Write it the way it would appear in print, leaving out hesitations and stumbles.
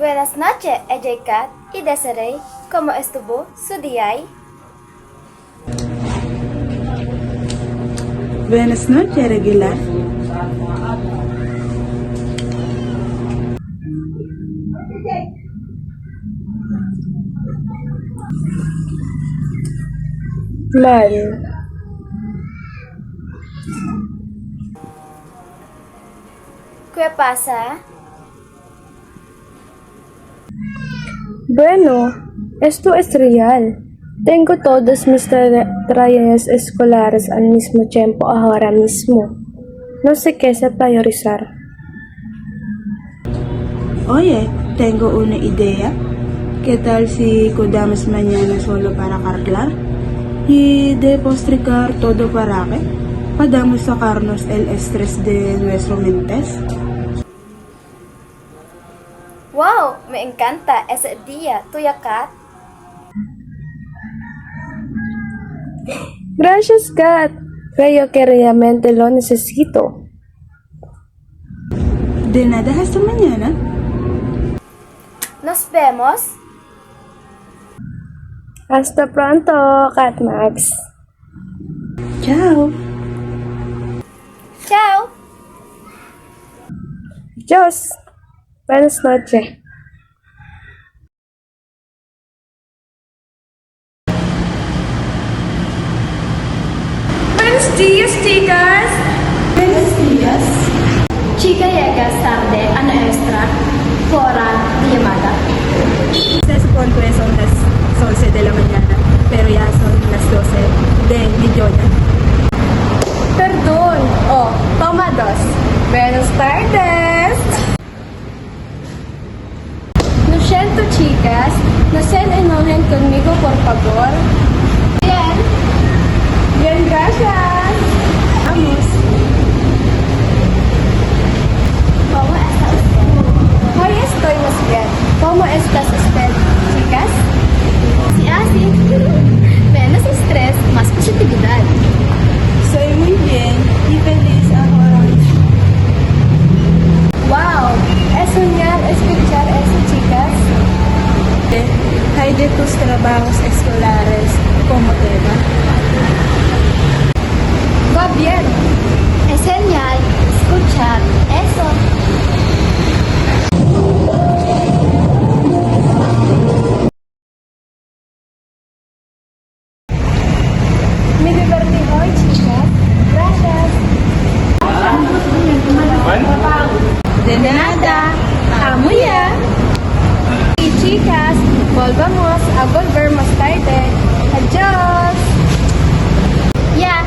Buenas noches, Ejeikat y Desiree. ¿Cómo estuvo su día? Buenas noches, regular. Mal. ¿Qué pasa? Bueno, esto es real. Tengo todos mis tareas escolares al mismo tiempo ahora mismo. No sé qué se priorizar. Oye, tengo una idea. ¿Qué tal si quedamos mañana solo para cargar? Y depostricar todo para que podamos sacarnos el estrés de nuestros mentes. ¡Wow! Me encanta ese día. ¿Tuya, Kat? Gracias, Kat. Creo que realmente lo necesito. De nada hasta mañana. Nos vemos. Hasta pronto, Kat Max. Ciao. Chao. Adiós. Buenas noches. Buenos días, chicas. Buenos días. Chica, llegas tarde, ano extra, hora de llamada. Se supone que son las 11 de la mañana, pero ya son las 12 de mediodía. Perdón. Oh, toma dos. Buenas tardes. Lo siento, chicas. No se enojen conmigo, por favor. Bien. Bien, gracias. Vamos. ¿Cómo está usted? Hoy estoy más bien. ¿Cómo estás usted, chicas? Sí, así. Menos estrés, más positividad. Soy muy bien y feliz ahora mismo. Wow, es genial escuchar eso, chicas. Hay de tus trabajos escolares como tema. Va bien. Es genial escuchar eso. Me divertí hoy, chicas. Gracias. De nada. Amo ya. Y chicas, volvamos a volver más tarde. Adiós. Ya,